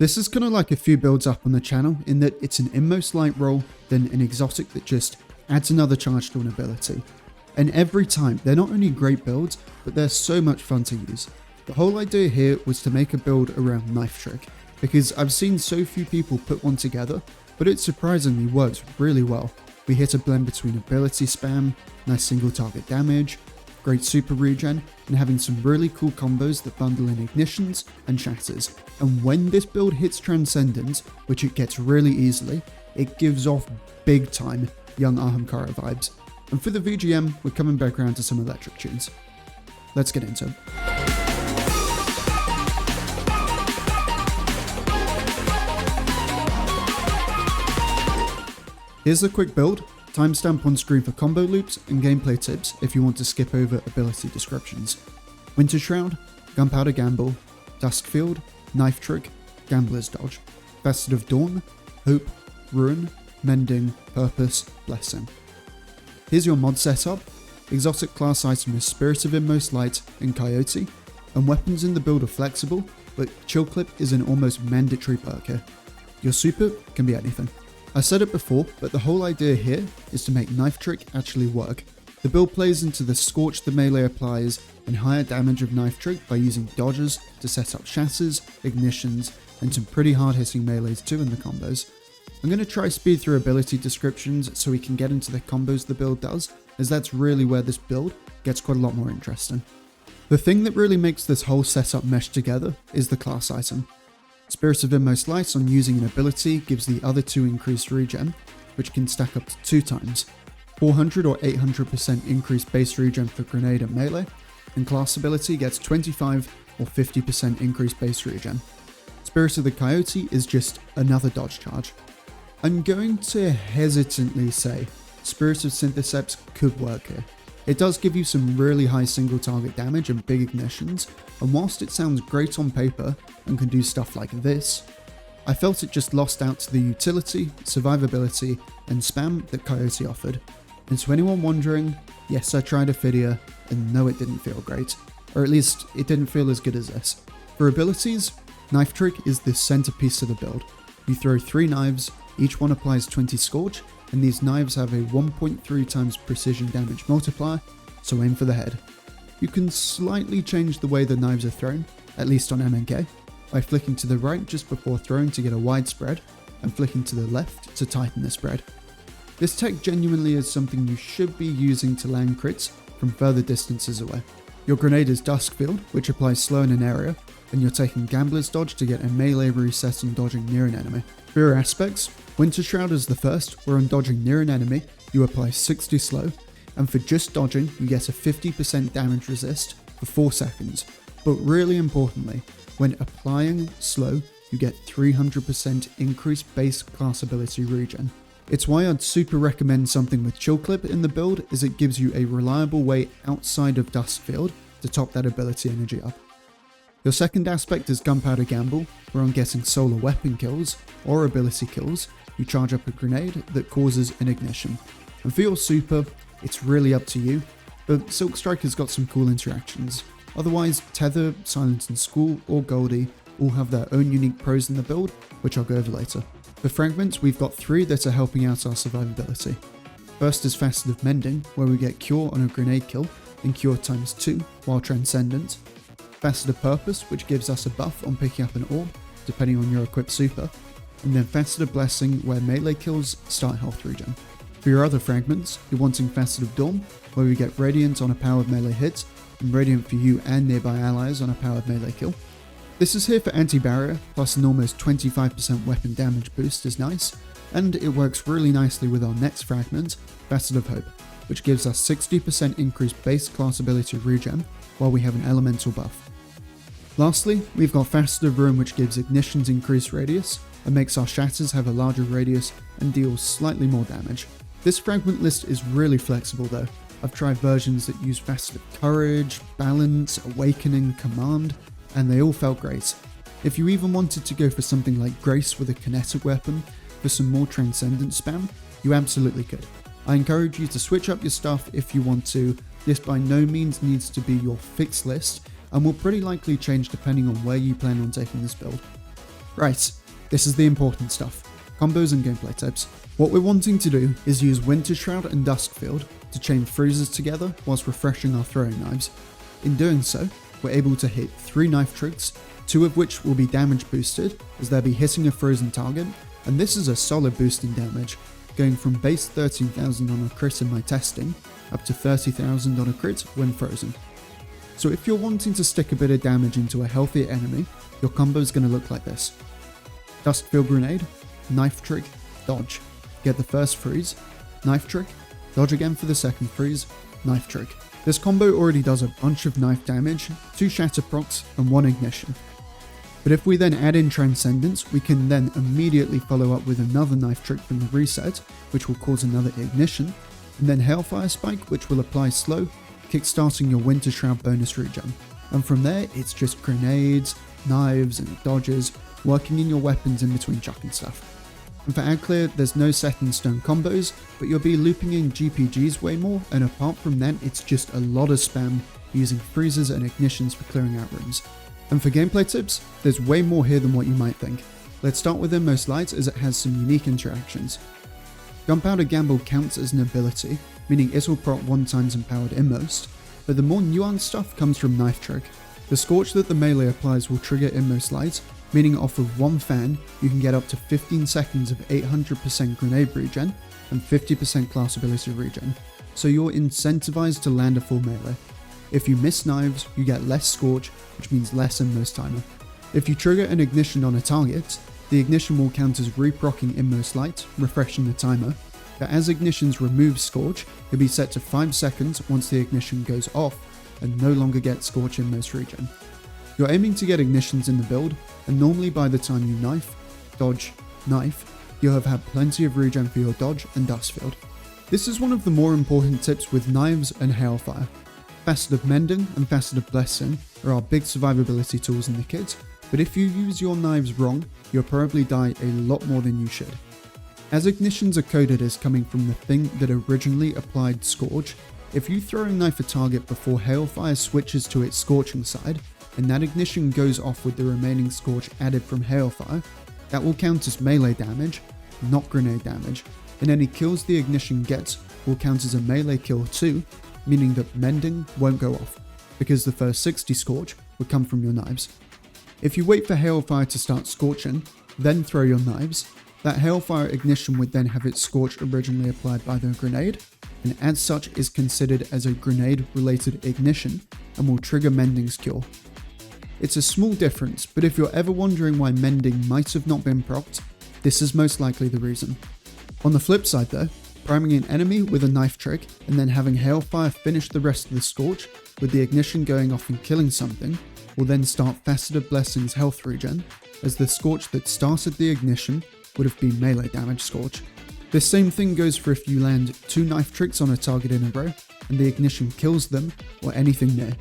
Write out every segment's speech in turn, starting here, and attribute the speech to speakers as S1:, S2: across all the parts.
S1: This is kind of like a few builds up on the channel in that it's an inmost light roll, then an exotic that just adds another charge to an ability. And every time, they're not only great builds, but they're so much fun to use. The whole idea here was to make a build around Knife Trick, because I've seen so few people put one together, but it surprisingly works really well. We hit a blend between ability spam, nice single target damage, great super regen, and having some really cool combos that bundle in ignitions and shatters. And when this build hits Transcendence, which it gets really easily, it gives off big time Young Ahamkara vibes. And for the VGM, we're coming back around to some electric tunes. Let's get into it. Here's a quick build, timestamp on screen for combo loops and gameplay tips if you want to skip over ability descriptions. Winter Shroud, Gunpowder Gamble, Duskfield, Knife Trick, Gambler's Dodge, Facet of Dawn, Hope, Ruin, Mending, Purpose, Blessing. Here's your mod setup. Exotic class item is Spirit of Inmost Light and Coyote, and weapons in the build are flexible, but Chill Clip is an almost mandatory perk here. Your super can be anything. I said it before, but the whole idea here is to make Knife Trick actually work. The build plays into the Scorch the melee applies and higher damage of Knife Trick by using dodges to set up shatters, ignitions, and some pretty hard hitting melees too in the combos. I'm going to try speed through ability descriptions so we can get into the combos the build does, as that's really where this build gets quite a lot more interesting. The thing that really makes this whole setup mesh together is the class item. Spirit of Inmost Light on using an ability gives the other two increased regen, which can stack up to 2 times, 400 or 800% increased base regen for grenade and melee, and class ability gets 25 or 50% increased base regen. Spirit of the Coyote is just another dodge charge. I'm going to hesitantly say Spirit of Syntheseps could work here. It does give you some really high single target damage and big ignitions, and whilst it sounds great on paper and can do stuff like this, I felt it just lost out to the utility, survivability, and spam that Coyote offered. And to anyone wondering, yes, I tried Ophidia, and no, it didn't feel great, or at least it didn't feel as good as this. For abilities, Knife Trick is the centerpiece of the build. You throw 3 knives, each one applies 20 Scorch, and these knives have a 1.3 times precision damage multiplier, so aim for the head. You can slightly change the way the knives are thrown, at least on MNK, by flicking to the right just before throwing to get a wide spread, and flicking to the left to tighten the spread. This tech genuinely is something you should be using to land crits from further distances away. Your grenade is Duskfield, which applies slow in an area, and you're taking Gambler's Dodge to get a melee reset on dodging near an enemy. For your aspects, Winter Shroud is the first, where on dodging near an enemy, you apply 60 slow, and for just dodging, you get a 50% damage resist for 4 seconds. But really importantly, when applying slow, you get 300% increased base class ability regen. It's why I'd super recommend something with Chill Clip in the build, as it gives you a reliable way outside of Duskfield to top that ability energy up. Your second aspect is Gunpowder Gamble, where on getting solo weapon kills or ability kills, you charge up a grenade that causes an ignition. And for your super, it's really up to you, but Silk Striker's got some cool interactions. Otherwise, Tether, Silent and School, or Goldie all have their own unique pros in the build, which I'll go over later. For Fragments, we've got 3 that are helping out our survivability. First is Facet of Mending, where we get Cure on a grenade kill, and Cure times 2 while Transcendent. Facet of Purpose, which gives us a buff on picking up an orb, depending on your equipped super. And then Facet of Blessing, where melee kills start health regen. For your other fragments, you're wanting Facet of Dawn, where we get Radiant on a powered melee hit, and Radiant for you and nearby allies on a powered melee kill. This is here for anti-barrier, plus an almost 25% weapon damage boost is nice, and it works really nicely with our next fragment, Facet of Hope, which gives us 60% increased base class ability regen, while we have an elemental buff. Lastly, we've got Facet of Ruin, which gives ignitions increased radius, and makes our shatters have a larger radius and deals slightly more damage. This fragment list is really flexible though. I've tried versions that use Facet of Courage, Balance, Awakening, Command, and they all felt great. If you even wanted to go for something like Grace with a kinetic weapon for some more transcendent spam, you absolutely could. I encourage you to switch up your stuff if you want to. This by no means needs to be your fixed list, and will pretty likely change depending on where you plan on taking this build. Right, this is the important stuff. Combos and gameplay tips. What we're wanting to do is use Winter Shroud and Duskfield to chain freezes together whilst refreshing our throwing knives. In doing so, we're able to hit 3 knife tricks, 2 of which will be damage boosted as they'll be hitting a frozen target, and this is a solid boost in damage, going from base 13,000 on a crit in my testing, up to 30,000 on a crit when frozen. So if you're wanting to stick a bit of damage into a healthier enemy, your combo is going to look like this. Duskfield Grenade, Knife Trick, Dodge. Get the first freeze, Knife Trick, dodge again for the second freeze, Knife Trick. This combo already does a bunch of knife damage, 2 shatter procs and 1 ignition. But if we then add in Transcendence, we can then immediately follow up with another knife trick from the reset, which will cause another ignition, and then Hailfire Spike, which will apply slow, kickstarting your Winter Shroud bonus regen. And from there, it's just grenades, knives and dodges, working in your weapons in between chucking stuff. And for Ad Clear, there's no set in stone combos, but you'll be looping in GPGs way more, and apart from that, it's just a lot of spam using freezes and ignitions for clearing out rooms. And for gameplay tips, there's way more here than what you might think. Let's start with Inmost Light as it has some unique interactions. Gunpowder Gamble counts as an ability, meaning it'll proc 1 times empowered Inmost, but the more nuanced stuff comes from Knife Trick. The Scorch that the melee applies will trigger Inmost Light, meaning off of 1 fan, you can get up to 15 seconds of 800% grenade regen and 50% class ability regen, so you're incentivized to land a full melee. If you miss knives, you get less Scorch, which means less Inmost timer. If you trigger an ignition on a target, the ignition will count as reprocking Inmost Light, refreshing the timer, but as ignitions remove Scorch, it'll be set to 5 seconds once the ignition goes off, and no longer get Scorch Inmost regen. You're aiming to get ignitions in the build, and normally by the time you knife, dodge, knife, you'll have had plenty of regen for your dodge and Duskfield. This is one of the more important tips with knives and hailfire. Facet of Mending and Facet of Blessing are our big survivability tools in the kit, but if you use your knives wrong, you'll probably die a lot more than you should. As ignitions are coded as coming from the thing that originally applied Scorch, if you throw a knife at target before hailfire switches to its scorching side, and that ignition goes off with the remaining Scorch added from hailfire, that will count as melee damage, not grenade damage, and any kills the ignition gets will count as a melee kill too, meaning that Mending won't go off, because the first 60 Scorch would come from your knives. If you wait for hailfire to start scorching, then throw your knives, that hailfire ignition would then have its Scorch originally applied by the grenade, and as such is considered as a grenade related ignition and will trigger Mending's cure. It's a small difference, but if you're ever wondering why Mending might have not been procced, this is most likely the reason. On the flip side though, priming an enemy with a knife trick and then having hailfire finish the rest of the Scorch with the ignition going off and killing something will then start Facet of Blessing's health regen, as the Scorch that started the ignition would have been melee damage Scorch. This same thing goes for if you land 2 knife tricks on a target in a row and the ignition kills them or anything near.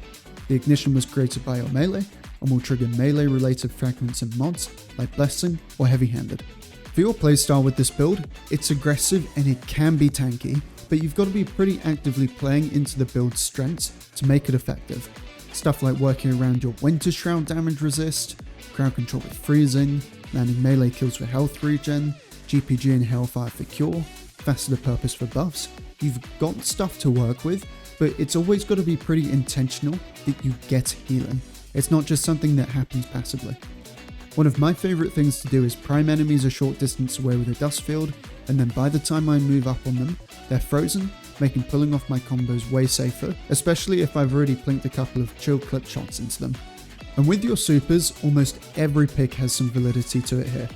S1: The ignition was created by your melee and will trigger melee related fragments and mods like Blessing or Heavy Handed. For your playstyle with this build, it's aggressive and it can be tanky, but you've got to be pretty actively playing into the build's strengths to make it effective. Stuff like working around your Winter Shroud damage resist, crowd control with freezing, landing melee kills for health regen, GPG and Hailfire for cure, Facet of Purpose for buffs. You've got stuff to work with, but it's always got to be pretty intentional that you get healing. It's not just something that happens passively. One of my favourite things to do is prime enemies a short distance away with a Duskfield, and then by the time I move up on them, they're frozen, making pulling off my combos way safer, especially if I've already plinked a couple of chill clip shots into them. And with your supers, almost every pick has some validity to it here.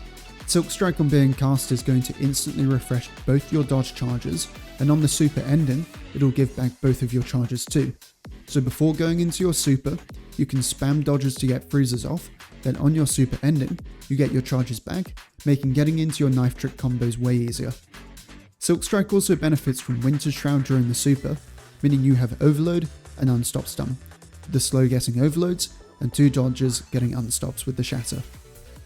S1: Silk Strike on being cast is going to instantly refresh both your dodge charges, and on the super ending, it'll give back both of your charges too. So before going into your super, you can spam dodges to get freezes off, then on your super ending, you get your charges back, making getting into your knife trick combos way easier. Silk Strike also benefits from Winter Shroud during the super, meaning you have Overload and Unstop Stun, the slow getting overloads, and 2 dodges getting unstops with the shatter.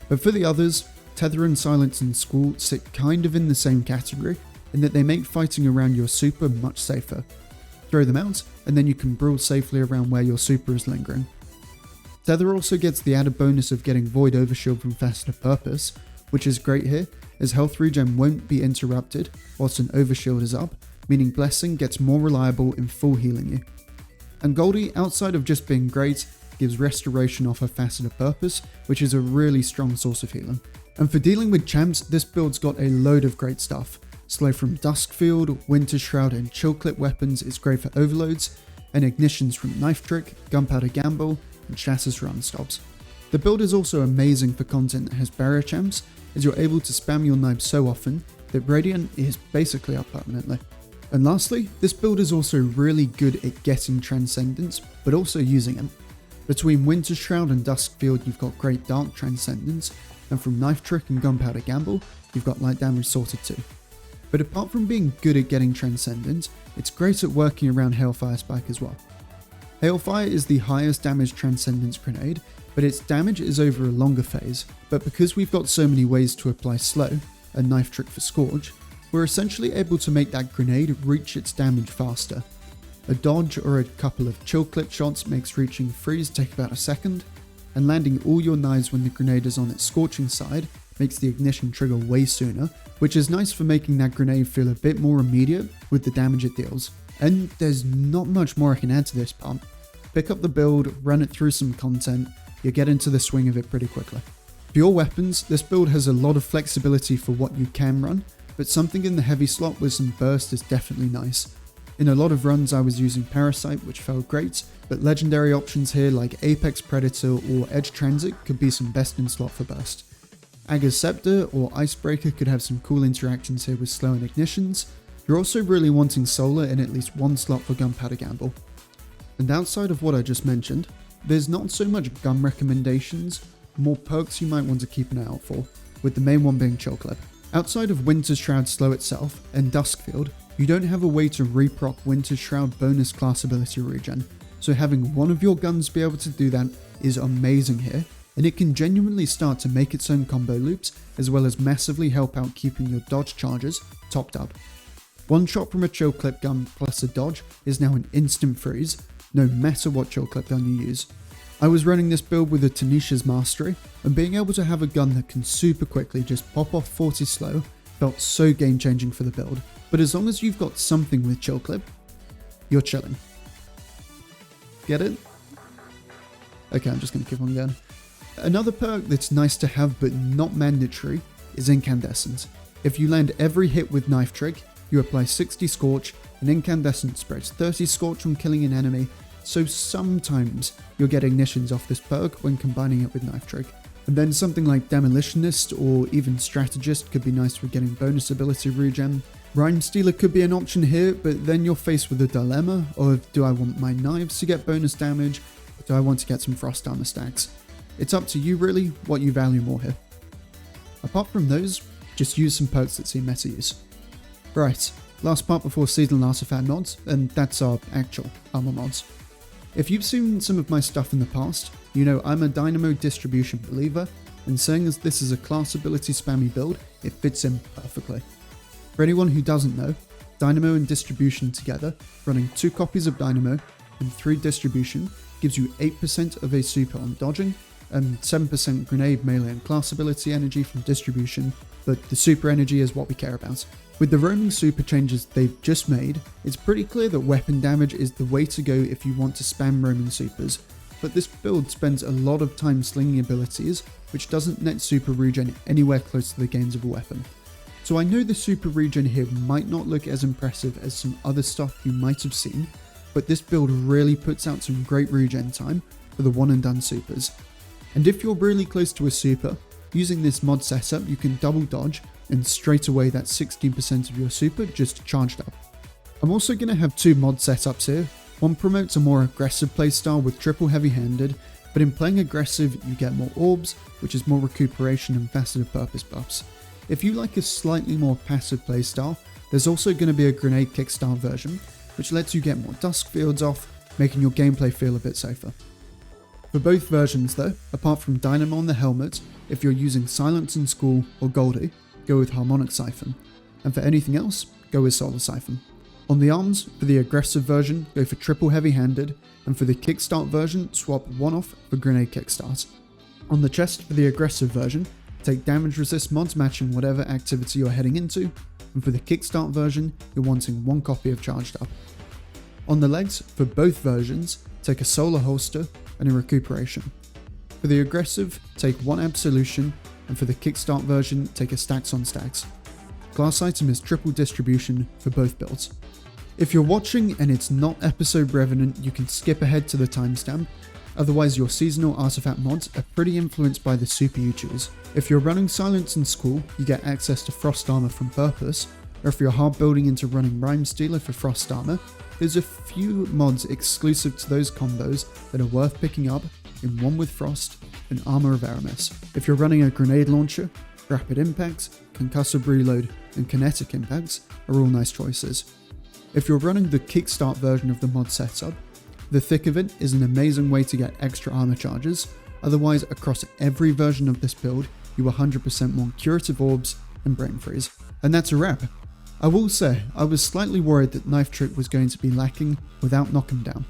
S1: But for the others, Tether and Silence and Squall sit kind of in the same category, in that they make fighting around your super much safer. Throw them out, and then you can brawl safely around where your super is lingering. Tether also gets the added bonus of getting Void Overshield from Facet Purpose, which is great here, as health regen won't be interrupted whilst an Overshield is up, meaning Blessing gets more reliable in full healing you. And Goldie, outside of just being great, gives restoration off her Facet Purpose, which is a really strong source of healing. And for dealing with champs, this build's got a load of great stuff. Slow from Duskfield, Winter Shroud and Chill Clip weapons is great for overloads, and ignitions from Knife Trick, Gunpowder Gamble, and Chassis Run stops. The build is also amazing for content that has barrier champs, as you're able to spam your knives so often that Radiant is basically up permanently. And lastly, this build is also really good at getting Transcendence, but also using it. Between Winter Shroud and Duskfield you've got great Dark Transcendence, and from Knife Trick and Gunpowder Gamble you've got light damage sorted too. But apart from being good at getting Transcendence, it's great at working around Hailfire Spike as well. Hailfire is the highest damage Transcendence grenade, but its damage is over a longer phase, but because we've got so many ways to apply slow, a Knife Trick for Scourge, we're essentially able to make that grenade reach its damage faster. A dodge or a couple of chill clip shots makes reaching freeze take about a second, and landing all your knives when the grenade is on its scorching side makes the ignition trigger way sooner, which is nice for making that grenade feel a bit more immediate with the damage it deals. And there's not much more I can add to this part. Pick up the build, run it through some content, you'll get into the swing of it pretty quickly. For your weapons, this build has a lot of flexibility for what you can run, but something in the heavy slot with some burst is definitely nice. In a lot of runs I was using Parasite, which felt great, but legendary options here like Apex Predator or Edge Transit could be some best in slot for burst. Aga's Scepter or Icebreaker could have some cool interactions here with slow and ignitions. You're also really wanting Solar in at least one slot for Gunpowder Gamble. And outside of what I just mentioned, there's not so much gun recommendations, more perks you might want to keep an eye out for, with the main one being Chill Clip. Outside of Winter Shroud Slow itself and Duskfield, you don't have a way to reproc Winter Shroud bonus class ability regen, so having one of your guns be able to do that is amazing here, and it can genuinely start to make its own combo loops, as well as massively help out keeping your dodge charges topped up. One shot from a Chill Clip gun plus a dodge is now an instant freeze, no matter what Chill Clip gun you use. I was running this build with a Tanisha's Mastery, and being able to have a gun that can super quickly just pop off 40 slow felt so game changing for the build. But as long as you've got something with Chill Clip, you're chilling. Get it? Okay, I'm just going to keep on going. Another perk that's nice to have but not mandatory is Incandescent. If you land every hit with Knife Trick, you apply 60 Scorch, and Incandescent spreads 30 Scorch from killing an enemy, so sometimes you'll get ignitions off this perk when combining it with Knife Trick. And then something like Demolitionist or even Strategist could be nice for getting bonus ability regen. Rhyme Stealer could be an option here, but then you're faced with a dilemma of, do I want my knives to get bonus damage, or do I want to get some Frost Armor stacks? It's up to you really what you value more here. Apart from those, just use some perks that see meta use. Right, last part before Seasonal Artifact mods, and that's our actual Armour Mods. If you've seen some of my stuff in the past, you know I'm a Dynamo distribution believer, and saying as this is a class ability spammy build, it fits in perfectly. For anyone who doesn't know, Dynamo and Distribution together, running 2 copies of Dynamo and 3 Distribution, gives you 8% of a super on dodging, and 7% grenade, melee and class ability energy from Distribution, but the super energy is what we care about. With the roaming super changes they've just made, it's pretty clear that weapon damage is the way to go if you want to spam roaming supers, but this build spends a lot of time slinging abilities, which doesn't net super regen anywhere close to the gains of a weapon. So I know the super regen here might not look as impressive as some other stuff you might have seen, but this build really puts out some great regen time for the one and done supers. And if you're really close to a super, using this mod setup you can double dodge and straight away that's 16% of your super just charged up. I'm also going to have 2 mod setups here. One promotes a more aggressive playstyle with triple heavy handed, but in playing aggressive you get more orbs, which is more recuperation and Facet Purpose buffs. If you like a slightly more passive playstyle, there's also going to be a grenade kickstyle version, which lets you get more dusk fields off, making your gameplay feel a bit safer. For both versions though, apart from Dynamo on the helmet, if you're using Silence and School or Goldie, go with Harmonic Siphon, and for anything else, go with Solar Siphon. On the arms, for the aggressive version, go for triple heavy-handed, and for the kickstart version, swap one off for grenade kickstart. On the chest, for the aggressive version, take damage resist mods matching whatever activity you're heading into, and for the kickstart version, you're wanting one copy of charged up. On the legs, for both versions, take a solar holster and a recuperation. For the aggressive, take one absolution, and for the kickstart version, take a stacks on stacks. Class item is triple distribution for both builds. If you're watching and it's not episode Revenant, you can skip ahead to the timestamp, otherwise your seasonal artifact mods are pretty influenced by the super you choose. If you're running Silence in School, you get access to Frost Armor from Purpose, or if you're hard building into running Rhyme Stealer for Frost Armor, there's a few mods exclusive to those combos that are worth picking up in one with Frost and Armor of Aramis. If you're running a grenade launcher, Rapid Impacts, Concussive Reload, and Kinetic Impacts are all nice choices. If you're running the kickstart version of the mod setup, the thick of it is an amazing way to get extra armor charges, otherwise across every version of this build you 100% want Curative Orbs and Brain Freeze. And that's a wrap. I will say, I was slightly worried that Knife Trick was going to be lacking without Knock 'em Down,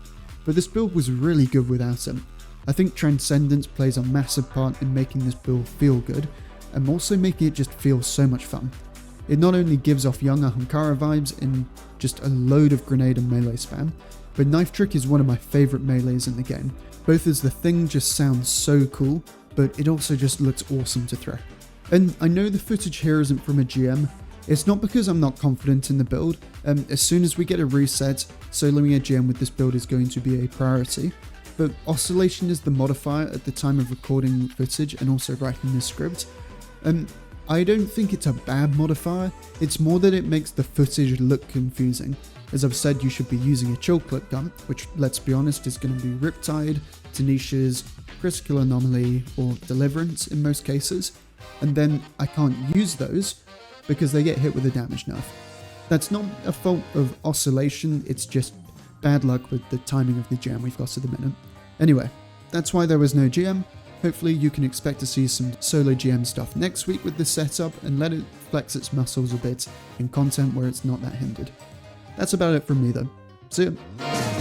S1: but this build was really good without him. I think Transcendence plays a massive part in making this build feel good, and also making it just feel so much fun. It not only gives off Young Ahamkara vibes in just a load of grenade and melee spam, but Knife Trick is one of my favourite melees in the game, both as the thing just sounds so cool, but it also just looks awesome to throw. And I know the footage here isn't from a GM, it's not because I'm not confident in the build, as soon as we get a reset, soloing a GM with this build is going to be a priority, but Oscillation is the modifier at the time of recording footage and also writing the script. I don't think it's a bad modifier, it's more that it makes the footage look confusing. As I've said, you should be using a chill clip gun, which, let's be honest, is going to be Riptide, Tanisha's, Critical Anomaly, or Deliverance in most cases, and then I can't use those because they get hit with a damage nerf. That's not a fault of Oscillation, it's just bad luck with the timing of the GM we've got at the minute. Anyway, that's why there was no GM. Hopefully you can expect to see some solo GM stuff next week with this setup and let it flex its muscles a bit in content where it's not that hindered. That's about it from me though. See ya.